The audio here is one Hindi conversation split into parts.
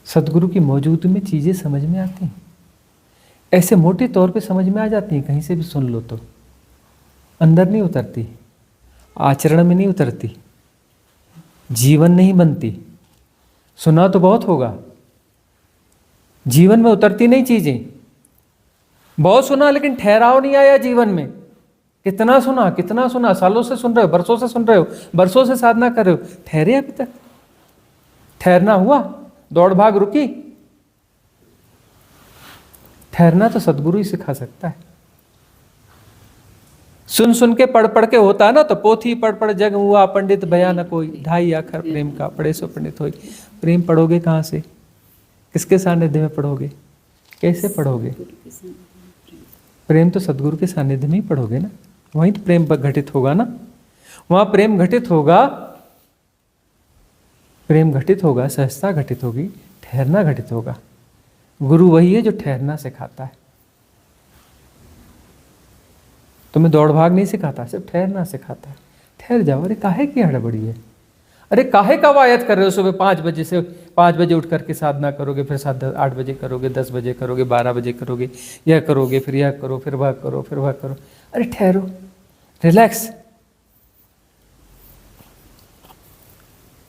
सदगुरु की मौजूदगी में चीज़ें समझ में आती हैं, ऐसे मोटे तौर पे समझ में आ जाती हैं, कहीं से भी सुन लो तो अंदर नहीं उतरती, आचरण में नहीं उतरती, जीवन नहीं बनती। सुना तो बहुत होगा, जीवन में उतरती नहीं चीजें। बहुत सुना लेकिन ठहराव नहीं आया जीवन में। कितना सुना, सालों से सुन रहे हो, बरसों से सुन रहे हो, बरसों से साधना कर रहे हो, ठहरे अभी तक? ठहरना हुआ? दौड़ भाग रुकी? ठहरना तो सदगुरु ही सिखा सकता है। सुन सुन के पढ़ पढ़ के होता ना, तो पोथी पढ़ पढ़ जग हुआ पंडित भया न कोई, ढाई आखर प्रेम का पढ़े सो पंडित होई। प्रेम पढ़ोगे कहाँ से? किसके सानिध्य में पढ़ोगे? कैसे पढ़ोगे? प्रेम तो सदगुरु के सानिध्य में ही पढ़ोगे ना, वहीं तो प्रेम घटित होगा ना। वहां प्रेम घटित होगा, प्रेम घटित होगा, सहजता घटित होगी, ठहरना घटित होगा। गुरु वही है जो ठहरना सिखाता है। तुम्हें दौड़ भाग नहीं सिखाता, सिर्फ ठहरना सिखाता है। ठहर जाओ। अरे काहे की हड़बड़ी है? अरे काहे कवायद कर रहे हो? सुबह 5 बजे से 5 बजे उठ करके साधना करोगे, फिर 8 बजे करोगे, 10 बजे करोगे, 12 बजे करोगे, यह करोगे, फिर यह करो, फिर वह करो, फिर वह करो। अरे ठहरो, रिलैक्स,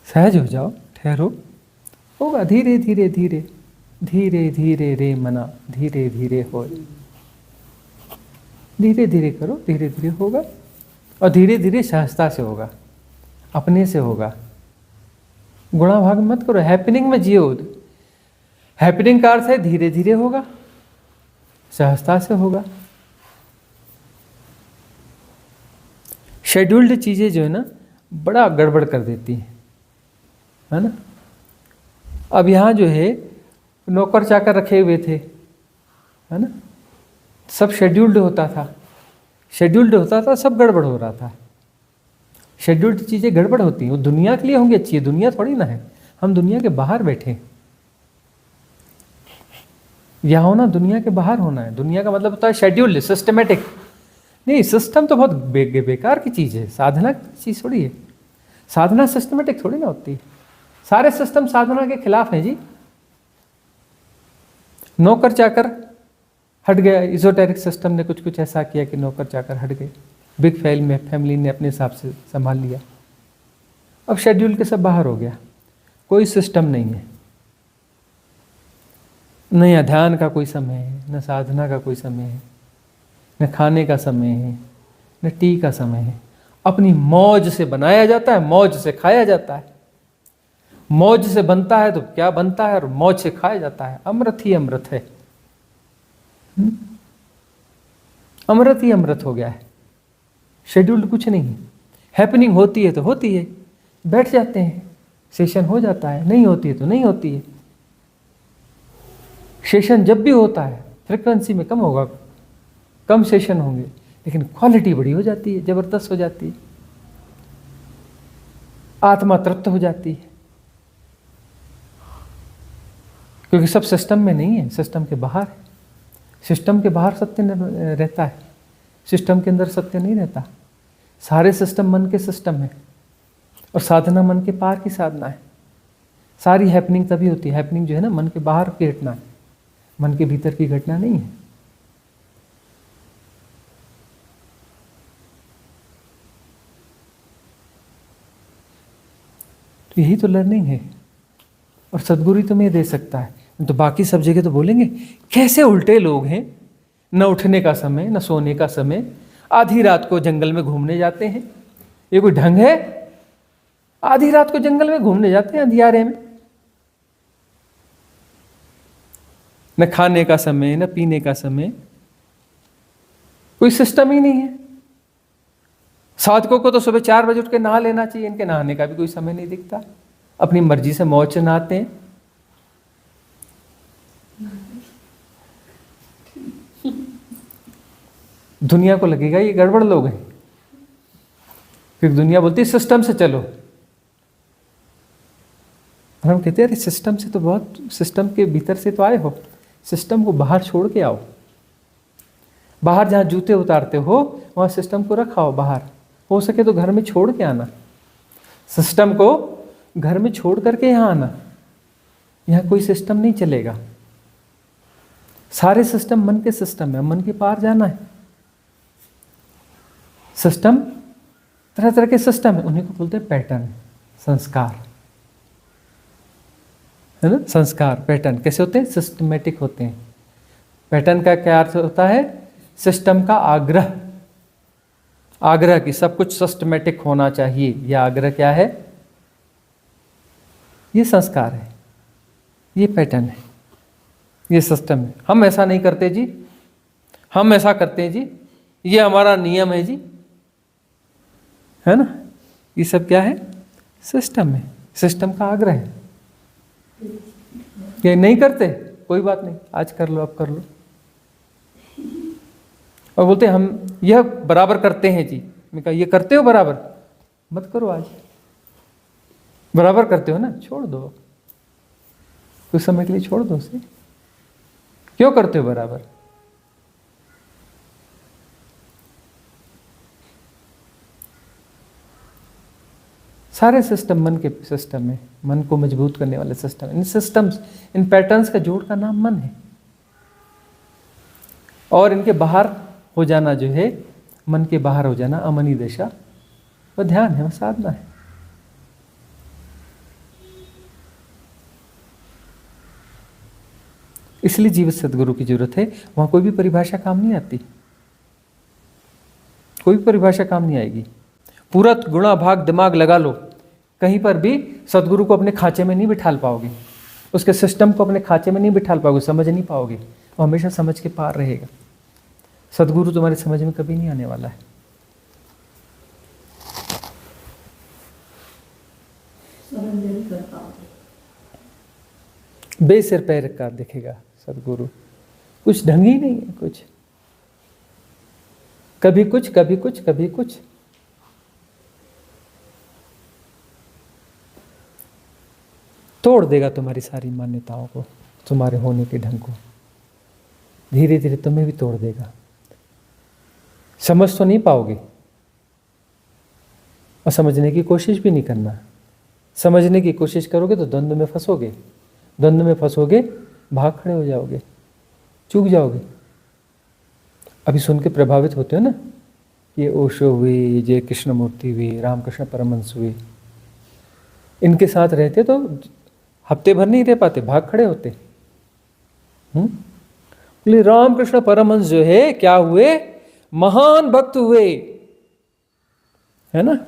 सहज हो जाओ, ठहरो, होगा। धीरे धीरे धीरे धीरे धीरे रे मना, धीरे धीरे हो, धीरे धीरे करो, धीरे धीरे होगा। और धीरे धीरे सहजता से होगा, अपने से होगा। गुणा भाग मत करो, हैपनिंग में जियो। हैपनिंग का अर्थ है धीरे धीरे होगा, सहजता से होगा। शेड्यूल्ड चीजें जो है ना, बड़ा गड़बड़ कर देती है ना। अब यहाँ जो है नौकर चाकर रखे हुए थे, है ना, सब शेड्यूल्ड होता था, शेड्यूल्ड होता था, सब गड़बड़ हो रहा था। शेड्यूल्ड चीज़ें गड़बड़ होती हैं, वो दुनिया के लिए होंगी अच्छी है, दुनिया थोड़ी ना है। हम दुनिया के बाहर बैठे, यहाँ होना दुनिया के बाहर होना है। दुनिया का मतलब होता है शेड्यूल्ड, सिस्टमेटिक। नहीं, सिस्टम तो बहुत बेकार की चीज़ है, साधना की चीज़ थोड़ी है। साधना सिस्टमेटिक थोड़ी ना होती है। सारे सिस्टम साधना के खिलाफ हैं जी। नौकर चाकर हट गया, इजोटेरिक सिस्टम ने कुछ कुछ ऐसा किया कि नौकर चाकर हट गए। बिग फैमिली ने अपने हिसाब से संभाल लिया। अब शेड्यूल के सब बाहर हो गया, कोई सिस्टम नहीं है। न ध्यान का कोई समय है, न साधना का कोई समय है, न खाने का समय है, न टी का समय है। अपनी मौज से बनाया जाता है, मौज से खाया जाता है। मौज से बनता है तो क्या बनता है, और मौज से खाया जाता है। अमृत ही अमृत है, अमृत ही अमृत हो गया है। शेड्यूल्ड कुछ नहीं है। हैपनिंग होती है तो होती है, बैठ जाते हैं, सेशन हो जाता है। नहीं होती है तो नहीं होती है। सेशन जब भी होता है फ्रिक्वेंसी में कम होगा, कम सेशन होंगे, लेकिन क्वालिटी बड़ी हो जाती है, जबरदस्त हो जाती है। आत्मा तृप्त हो जाती है, क्योंकि सब सिस्टम में नहीं है, सिस्टम के बाहर है। सिस्टम के बाहर सत्य रहता है, सिस्टम के अंदर सत्य नहीं रहता। सारे सिस्टम मन के सिस्टम है, और साधना मन के पार की साधना है। सारी हैपनिंग तभी होती है। हैपनिंग जो है ना, मन के बाहर की घटना है, मन के भीतर की घटना नहीं है। तो यही तो लर्निंग है, और सदगुरु तुम्हें दे सकता है। तो बाकी सब जगह तो बोलेंगे कैसे उल्टे लोग हैं, न उठने का समय, न सोने का समय, आधी रात को जंगल में घूमने जाते हैं। ये कोई ढंग है? आधी रात को जंगल में घूमने जाते हैं अंधियारे में। न खाने का समय, न पीने का समय, कोई सिस्टम ही नहीं है। साधकों को तो सुबह 4 बजे उठ के नहा लेना चाहिए, इनके नहाने का भी कोई समय नहीं दिखता। अपनी मर्जी से मौज से नहाते हैं। दुनिया को लगेगा ये गड़बड़ लोग हैं, क्योंकि दुनिया बोलती है सिस्टम से चलो। और हम कहते हैं अरे सिस्टम से तो बहुत, सिस्टम के भीतर से तो आए हो, सिस्टम को बाहर छोड़ के आओ। बाहर जहाँ जूते उतारते हो वहाँ सिस्टम को रखाओ बाहर। हो सके तो घर में छोड़ के आना, सिस्टम को घर में छोड़ करके यहाँ आना। यहाँ कोई सिस्टम नहीं चलेगा। सारे सिस्टम मन के सिस्टम है, मन के पार जाना है। सिस्टम तरह तरह के सिस्टम है, उन्हीं को बोलते हैं पैटर्न, संस्कार, है ना। संस्कार पैटर्न कैसे होते हैं? सिस्टमेटिक होते हैं। पैटर्न का क्या अर्थ होता है? सिस्टम का आग्रह, आग्रह की सब कुछ सिस्टमेटिक होना चाहिए। यह आग्रह क्या है? ये संस्कार है, ये पैटर्न है, ये सिस्टम है। हम ऐसा नहीं करते जी, हम ऐसा करते हैं जी, ये हमारा नियम है जी, है ना। ये सब क्या है? सिस्टम है, सिस्टम का आग्रह है। ये नहीं करते, कोई बात नहीं, आज कर लो, अब कर लो। और बोलते हम यह बराबर करते हैं जी। मैं कहा ये करते हो बराबर? मत करो, आज बराबर करते हो ना, छोड़ दो, कुछ समय के लिए छोड़ दो उसे। क्यों करते हो बराबर? सारे सिस्टम मन के सिस्टम है, मन को मजबूत करने वाले सिस्टम। इन सिस्टम्स, इन पैटर्न्स का जोड़ का नाम मन है। और इनके बाहर हो जाना जो है, मन के बाहर हो जाना, अमनी दशा, वह ध्यान है, वह साधना है। इसलिए जीवित सदगुरु की जरूरत है। वहां कोई भी परिभाषा काम नहीं आती, कोई भी परिभाषा काम नहीं आएगी। पूरा गुणा भाग दिमाग लगा लो, कहीं पर भी सदगुरु को अपने खांचे में नहीं बिठाल पाओगे, उसके सिस्टम को अपने खांचे में नहीं बिठाल पाओगे, समझ नहीं पाओगे। वो हमेशा समझ के पार रहेगा। सदगुरु तुम्हारी समझ में कभी नहीं आने वाला है। बेसिर पैर का दिखेगा सदगुरु, कुछ ढंग ही नहीं है, कुछ कभी कुछ, कभी कुछ, कभी कुछ। तोड़ देगा तुम्हारी सारी मान्यताओं को, तुम्हारे होने के ढंग को, धीरे धीरे तुम्हें भी तोड़ देगा। समझ तो नहीं पाओगे, और समझने की कोशिश भी नहीं करना। समझने की कोशिश करोगे तो द्वंद्व में फंसोगे, द्वंद्व में फंसोगे, भाग खड़े हो जाओगे, चूक जाओगे। अभी सुन के प्रभावित होते हो ना, ये ओशो हुए, ये जय कृष्णमूर्ति हुए, रामकृष्ण परमहंस हुए, इनके साथ रहते तो हफ्ते भर नहीं रह पाते, भाग खड़े होते। बोले रामकृष्ण परमहंस जो है क्या हुए? महान भक्त हुए, है ना,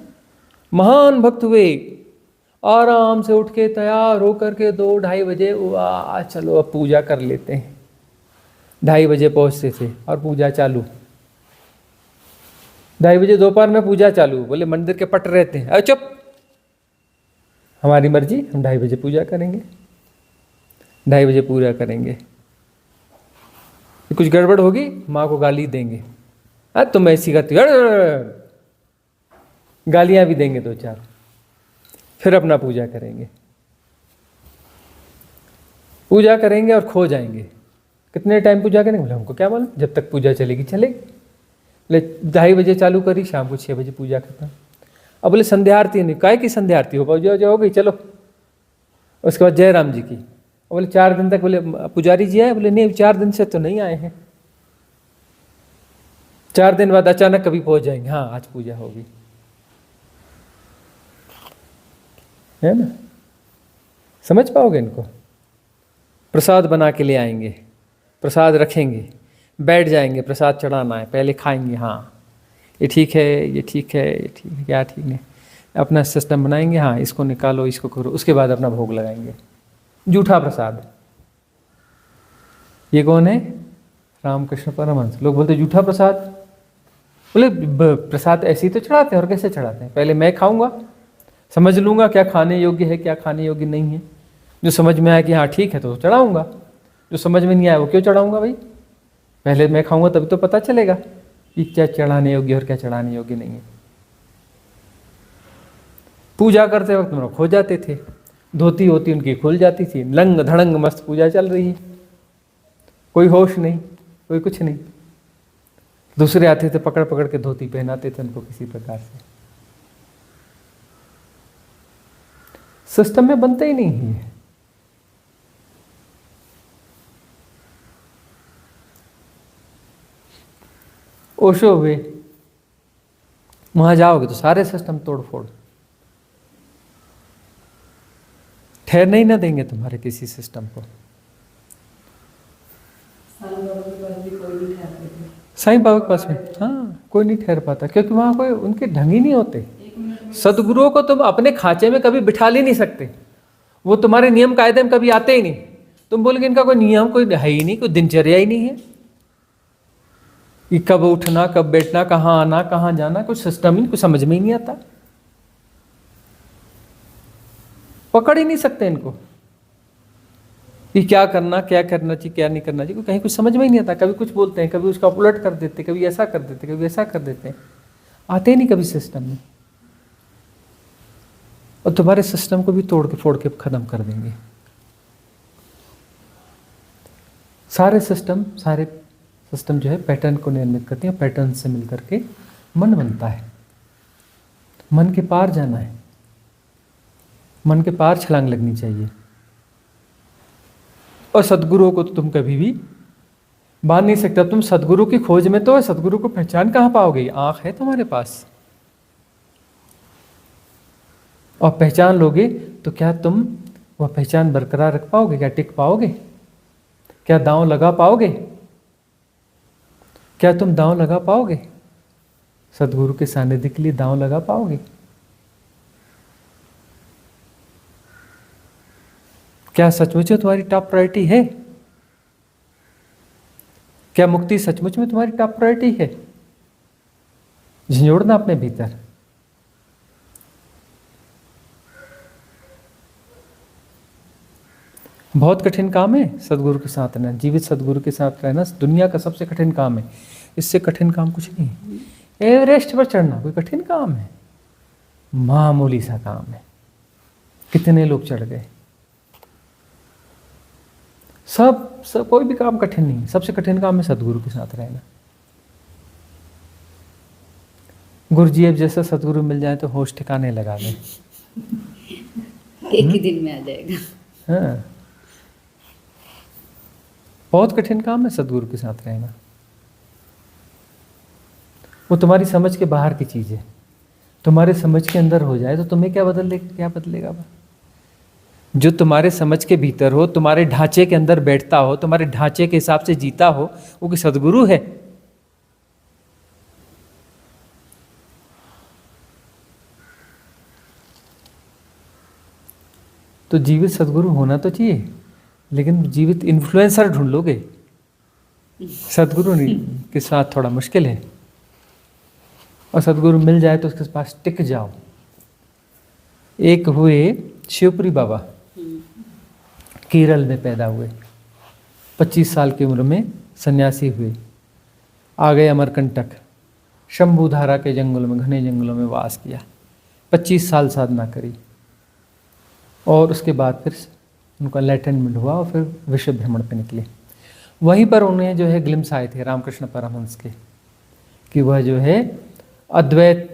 महान भक्त हुए। आराम से उठ के तैयार होकर के 2-2:30 बजे, वाह चलो अब पूजा कर लेते हैं। 2:30 बजे पहुंचते थे और पूजा चालू, 2:30 बजे दोपहर में पूजा चालू। बोले मंदिर के पट रहते हैं, अरे चुप, हमारी मर्जी, हम 2:30 बजे पूजा करेंगे, 2:30 बजे पूजा करेंगे। कुछ गड़बड़ होगी, माँ को गाली देंगे, अरे तुम ऐसी करती हो, गालियां भी देंगे 2-4, फिर अपना पूजा करेंगे। पूजा करेंगे और खो जाएंगे। कितने टाइम पूजा करेंगे? बोले हमको क्या मालूम, जब तक पूजा चलेगी चलेगी। बोले 2:30 बजे चालू करी, शाम को 6 बजे पूजा खत्म। अब बोले संध्या आरती नहीं, काय की संध्या आरती हो हो गई, चलो। उसके बाद जय राम जी की। बोले 4 दिन तक, बोले पुजारी जी आए? बोले नहीं, 4 दिन से तो नहीं आए हैं। 4 दिन बाद अचानक कभी पहुंच जाएंगे, हाँ आज पूजा होगी, है ना। समझ पाओगे इनको? प्रसाद बना के ले आएंगे, प्रसाद रखेंगे, बैठ जाएंगे, प्रसाद चढ़ाना है, पहले खाएंगे, हाँ ये ठीक है, ये ठीक है, ये ठीक है, क्या ठीक नहीं, अपना सिस्टम बनाएंगे, हाँ इसको निकालो, इसको करो, उसके बाद अपना भोग लगाएंगे। जूठा प्रसाद। ये कौन है? रामकृष्ण परमहंस। लोग बोलते जूठा प्रसाद। बोले प्रसाद ऐसे ही तो चढ़ाते हैं, और कैसे चढ़ाते हैं? पहले मैं खाऊंगा, समझ लूंगा क्या खाने योग्य है, क्या खाने योग्य नहीं है। जो समझ में आया कि हाँ ठीक है तो चढ़ाऊंगा, जो समझ में नहीं आया वो क्यों चढ़ाऊंगा भाई? पहले मैं खाऊंगा तभी तो पता चलेगा कि क्या चढ़ाने योग्य और क्या चढ़ाने योग्य नहीं है। पूजा करते वक्त हम खो जाते थे, धोती होती उनकी खुल जाती थी, लंग धड़ंग मस्त पूजा चल रही है, कोई होश नहीं, कोई कुछ नहीं। दूसरे आते थे, पकड़ पकड़ के धोती पहनाते थे उनको किसी प्रकार से। सिस्टम में बनते ही नहीं है, ओशो हुए, वहाँ जाओगे तो सारे सिस्टम तोड़ फोड़, ठहरने ही ना देंगे तुम्हारे किसी सिस्टम को। साईं बाबा के पास में हाँ कोई नहीं ठहर पाता, क्योंकि वहाँ कोई उनके ढंग ही नहीं होते। सदगुरुओं को तुम अपने खांचे में कभी बिठा ही नहीं सकते, वो तुम्हारे नियम कायदे में कभी आते ही नहीं। तुम बोलोगे इनका कोई नियम कोई है ही नहीं, कोई दिनचर्या ही नहीं है कि कब उठना कब बैठना कहाँ आना कहाँ जाना, कुछ सिस्टम ही कुछ समझ में ही नहीं आता, पकड़ ही नहीं सकते इनको कि क्या करना चाहिए क्या नहीं करना चाहिए, कहीं कुछ समझ में ही नहीं आता। कभी कुछ बोलते हैं, कभी उसका उलट कर देते, कभी ऐसा कर देते, कभी ऐसा कर देते हैं, आते ही नहीं कभी सिस्टम में, और तुम्हारे सिस्टम को भी तोड़ के फोड़ के खत्म कर देंगे। सारे सिस्टम जो है पैटर्न को निर्मित करते हैं, पैटर्न से मिलकर के मन बनता है। मन के पार जाना है, मन के पार छलांग लगनी चाहिए। और सदगुरुओं को तो तुम कभी भी बांध नहीं सकते। तुम सदगुरु की खोज में तो सदगुरु को पहचान कहाँ पाओगे? आंख है तुम्हारे पास, और पहचान लोगे तो क्या तुम वह पहचान बरकरार रख पाओगे? क्या टिक पाओगे? क्या दांव लगा पाओगे? क्या तुम दांव लगा पाओगे? सदगुरु के सानिध्य के लिए दांव लगा पाओगे? क्या सचमुच में तुम्हारी टॉप प्रायोरिटी है? क्या मुक्ति सचमुच में तुम्हारी टॉप प्रायोरिटी है? झंझोड़ना अपने भीतर। बहुत कठिन काम है सदगुरु के साथ रहना, जीवित सदगुरु के साथ रहना दुनिया का सबसे कठिन काम है। इससे कठिन काम कुछ नहीं है। एवरेस्ट पर चढ़ना कोई कठिन काम है? मामूली सा काम है। कितने लोग चढ़ गए। सब कोई भी काम कठिन नहीं है। सबसे कठिन काम है सदगुरु के साथ रहना। गुरुजी जैसा सदगुरु मिल जाए तो होश ठिकाने लगा दें। एक ही दिन में आ जाएगा। हाँ, बहुत कठिन काम है सदगुरु के साथ रहना। वो तुम्हारी समझ के बाहर की चीज है। तुम्हारे समझ के अंदर हो जाए तो तुम्हें क्या बदलेगा वो? जो तुम्हारे समझ के भीतर हो, तुम्हारे ढांचे के अंदर बैठता हो, तुम्हारे ढांचे के हिसाब से जीता हो, वो कि सदगुरु है। तो जीवित सदगुरु होना तो चाहिए, लेकिन जीवित इन्फ्लुएंसर ढूंढ लोगे। सदगुरु के साथ थोड़ा मुश्किल है। और सदगुरु मिल जाए तो उसके पास टिक जाओ। एक हुए शिवपुरी बाबा, केरल में पैदा हुए, 25 साल की उम्र में सन्यासी हुए, आ गए अमरकंटक, शंभुधारा के जंगल में, घने जंगलों में वास किया, 25 साल साधना करी, और उसके बाद फिर उनका एनलाइटनमेंट हुआ और फिर विश्व भ्रमण पे निकले। वहीं पर उन्हें जो है ग्लिम्स आए थे रामकृष्ण परमहंस के, कि वह जो है अद्वैत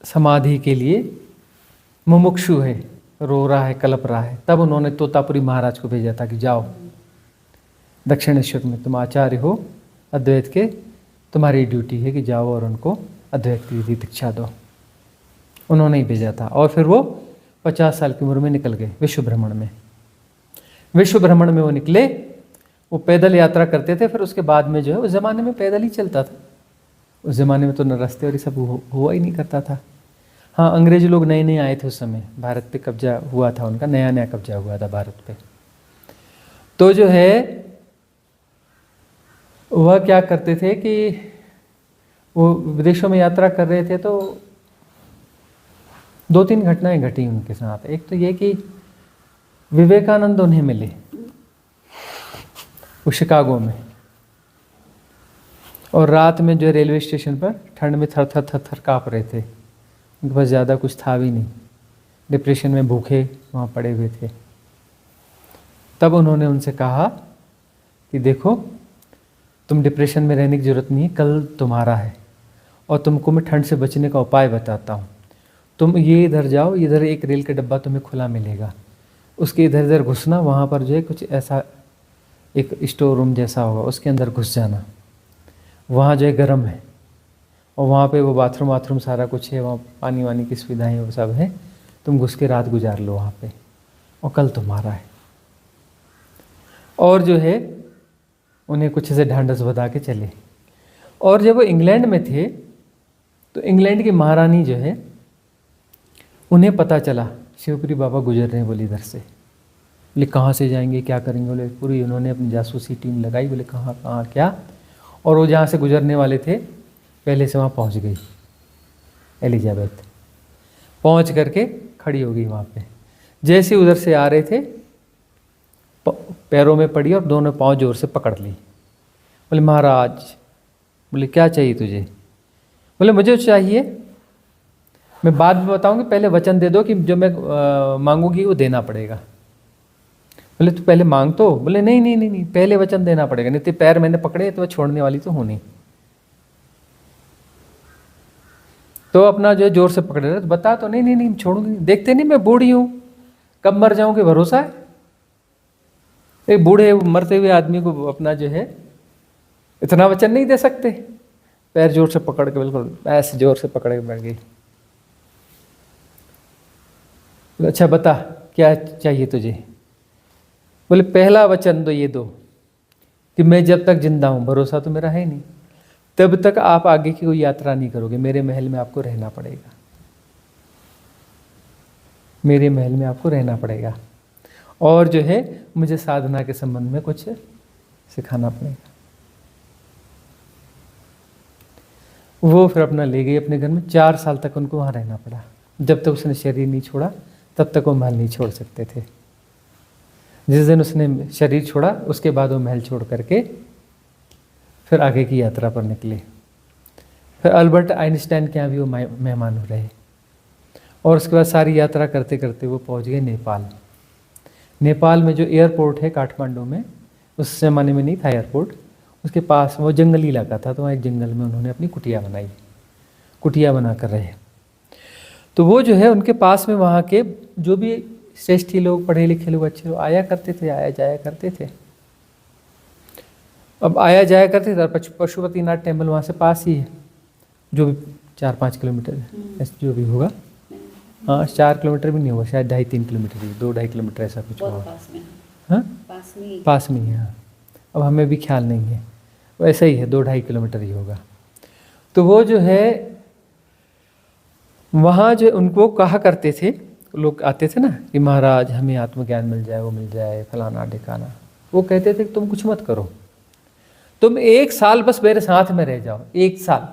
समाधि के लिए मुमुक्षु है, रो रहा है, कलप रहा है। तब उन्होंने तोतापुरी महाराज को भेजा था कि जाओ दक्षिणेश्वर में, तुम आचार्य हो अद्वैत के, तुम्हारी ड्यूटी है कि जाओ और उनको अद्वैत की दीक्षा दो। उन्होंने ही भेजा था। और फिर वो 50 साल की उम्र में निकल गए विश्व भ्रमण में। विश्व भ्रमण में वो निकले, वो पैदल यात्रा करते थे। फिर उसके बाद में जो है, उस ज़माने में पैदल ही चलता था। उस ज़माने में तो न रास्ते और ये सब हुआ ही नहीं करता था। हाँ, अंग्रेज लोग नए नए आए थे उस समय, भारत पे कब्जा हुआ था उनका, नया नया कब्जा हुआ था भारत पे। तो जो है वह क्या करते थे कि वो विदेशों में यात्रा कर रहे थे, तो 2-3 घटनाएं घटी उनके साथ। एक तो ये कि विवेकानंद उन्हें मिले वो शिकागो में, और रात में जो रेलवे स्टेशन पर ठंड में थर थर काँप रहे थे। उनके पास ज़्यादा कुछ था भी नहीं, डिप्रेशन में भूखे वहाँ पड़े हुए थे। तब उन्होंने उनसे कहा कि देखो, तुम डिप्रेशन में रहने की ज़रूरत नहीं है, कल तुम्हारा है, और तुमको मैं ठंड से बचने का उपाय बताता हूँ। तुम ये इधर जाओ, इधर एक रेल का डब्बा तुम्हें खुला मिलेगा, उसके इधर इधर घुसना, वहाँ पर जो है कुछ ऐसा एक स्टोर रूम जैसा होगा, उसके अंदर घुस जाना। वहाँ जो है गर्म है, और वहाँ पे वो बाथरूम सारा कुछ है, वहाँ पानी वानी की सुविधाएं वो सब है, तुम घुस के रात गुजार लो वहाँ पे, और कल तुम्हारा है। और जो है उन्हें कुछ से ढांढस बता के चले। और जब वो इंग्लैंड में थे तो इंग्लैंड की महारानी जो है, उन्हें पता चला शिवपुरी बाबा गुजर रहे हैं बोले इधर से। बोले कहाँ से जाएंगे, क्या करेंगे, बोले पूरी उन्होंने अपनी जासूसी टीम लगाई, बोले कहाँ कहाँ क्या। और वो जहाँ से गुजरने वाले थे पहले से वहाँ पहुँच गई एलिजाबेथ, पहुँच करके खड़ी हो गई वहाँ पे। जैसे उधर से आ रहे थे पैरों में पड़ी और दोनों पाँव जोर से पकड़ ली। बोले महाराज, बोले क्या चाहिए तुझे। बोले मुझे चाहिए, मैं बाद में बताऊंगी, पहले वचन दे दो कि जो मैं मांगूंगी वो देना पड़ेगा। बोले तू पहले मांग तो। बोले नहीं नहीं नहीं नहीं, पहले वचन देना पड़ेगा, नहीं तो पैर मैंने पकड़े तो मैं छोड़ने वाली तो हूँ नहीं। तो अपना जो जोर से पकड़े रहे तो बता तो। नहीं नहीं नहीं छोड़ूंगी, देखते नहीं मैं बूढ़ी हूँ, कब मर जाऊंगी भरोसा है। एक बूढ़े मरते हुए आदमी को अपना जो है इतना वचन नहीं दे सकते। पैर जोर से पकड़ के, बिल्कुल ऐसे जोर से पकड़ के बैठ गई। बोले अच्छा बता क्या चाहिए तुझे। बोले पहला वचन तो ये दो कि मैं जब तक जिंदा हूँ, भरोसा तो मेरा है नहीं, तब तक आप आगे की कोई यात्रा नहीं करोगे, मेरे महल में आपको रहना पड़ेगा, मेरे महल में आपको रहना पड़ेगा। और जो है मुझे साधना के संबंध में कुछ सिखाना पड़ेगा। वो फिर अपना ले गई अपने घर में। 4 साल तक उनको वहाँ रहना पड़ा। जब तक उसने शरीर नहीं छोड़ा तब तक वो महल नहीं छोड़ सकते थे। जिस दिन उसने शरीर छोड़ा उसके बाद वो महल छोड़ करके फिर आगे की यात्रा पर निकले। फिर अल्बर्ट आइंस्टाइन के यहाँ भी वो मेहमान हो रहे। और उसके बाद सारी यात्रा करते करते वो पहुँच गए नेपाल। नेपाल में जो एयरपोर्ट है काठमांडू में, उस ज़माने में नहीं था एयरपोर्ट, उसके पास वो जंगली इलाका था, तो वहाँ एक जंगल में उन्होंने अपनी कुटिया बनाई, कुटिया बना कर रहे। तो वो जो है उनके पास में वहाँ के जो भी श्रेष्ठी लोग, पढ़े लिखे लोग, अच्छे लोग आया करते थे, आया जाया करते थे। अब आया जाया करते थे। पशुपतिनाथ टेम्पल वहाँ से पास ही है, जो भी 4-5 किलोमीटर जो भी होगा। हाँ 4 किलोमीटर भी नहीं होगा, शायद 2.5-3 किलोमीटर ही, 2-2.5 किलोमीटर ऐसा कुछ होगा। हाँ पास में ही है। हाँ अब हमें भी ख्याल नहीं है, वैसा ही है, 2-2.5 किलोमीटर ही होगा। तो वो जो है वहाँ जो उनको कहा करते थे, लोग आते थे ना कि महाराज हमें आत्मज्ञान मिल जाए, वो मिल जाए, फलाना ढिकाना। वो कहते थे कि तुम कुछ मत करो, तुम 1 साल बस मेरे साथ में रह जाओ। 1 साल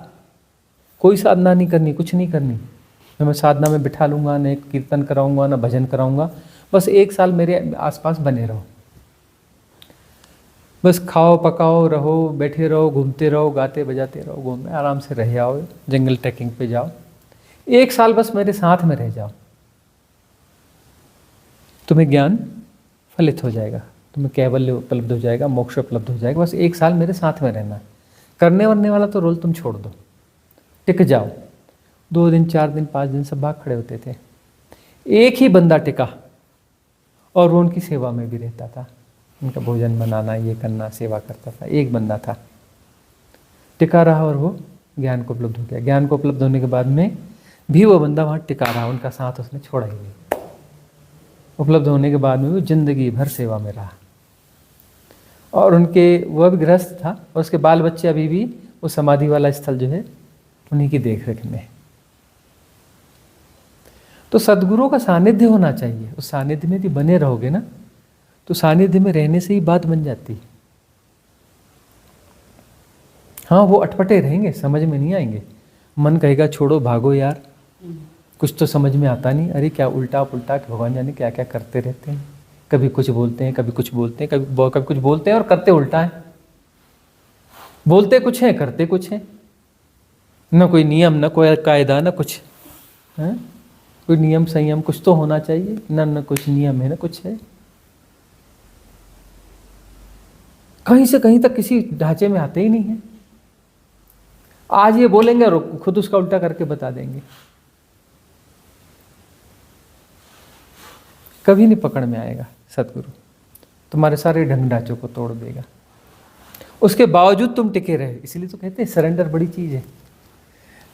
कोई साधना नहीं करनी, कुछ नहीं करनी, मैं साधना में बिठा लूँगा, न कीर्तन कराऊँगा, न भजन कराऊँगा, बस 1 साल मेरे आसपास बने रहो, बस खाओ पकाओ रहो, बैठे रहो, घूमते रहो, गाते बजाते रहो, घूमने आराम से रह आओ, जंगल ट्रैकिंग पे जाओ, 1 साल बस मेरे साथ में रह जाओ, तुम्हें ज्ञान फलित हो जाएगा, तुम्हें कैवल्य उपलब्ध हो जाएगा, मोक्ष उपलब्ध हो जाएगा, बस 1 साल मेरे साथ में रहना। करने वरने वाला तो रोल तुम छोड़ दो, टिक जाओ। 2 दिन 4 दिन 5 दिन सब भाग खड़े होते थे। एक ही बंदा टिका और वो उनकी सेवा में भी रहता था, उनका भोजन बनाना, ये करना, सेवा करता था। एक बंदा था, टिका रहा और वो ज्ञान को उपलब्ध हो गया। ज्ञान को उपलब्ध होने के बाद में भी वो बंदा वहाँ टिका रहा, उनका साथ उसने छोड़ा ही नहीं। उपलब्ध होने के बाद में वो जिंदगी भर सेवा में रहा। और उनके वह भी गृहस्थ था और उसके बाल बच्चे अभी भी वो समाधि वाला स्थल जो है उन्हीं की देख रेख में। तो सद्गुरुओं का सानिध्य होना चाहिए। उस सानिध्य में यदि बने रहोगे ना, तो सानिध्य में रहने से ही बात बन जाती है। हाँ वो अटपटे रहेंगे, समझ में नहीं आएंगे, मन कहेगा छोड़ो भागो यार, कुछ तो समझ में आता नहीं, अरे क्या उल्टा पुल्टा भगवान जाने क्या क्या करते रहते हैं, कभी कुछ बोलते हैं, कभी कुछ बोलते हैं, कभी कुछ बोलते हैं और करते उल्टा है। बोलते कुछ है, करते कुछ है, न कोई नियम, न कोई कायदा, न कुछ है। कोई नियम संयम कुछ तो होना चाहिए, न कुछ नियम है, न कुछ है। कहीं से कहीं तक किसी ढांचे में आते ही नहीं है। आज ये बोलेंगे और खुद उसका उल्टा करके बता देंगे। कभी नहीं पकड़ में आएगा सतगुरु, तुम्हारे सारे ढंग ढांचों को तोड़ देगा। उसके बावजूद तुम टिके रहे, इसलिए तो कहते हैं सरेंडर बड़ी चीज़ है।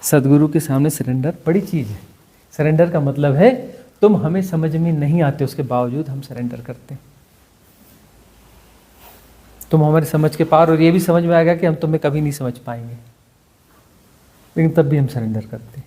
सदगुरु के सामने सरेंडर बड़ी चीज़ है। सरेंडर का मतलब है तुम हमें समझ में नहीं आते, उसके बावजूद हम सरेंडर करते हैं। तुम हमारी समझ के पार, और ये भी समझ में आएगा कि हम तुम्हें कभी नहीं समझ पाएंगे, लेकिन तब भी हम सरेंडर करते हैं।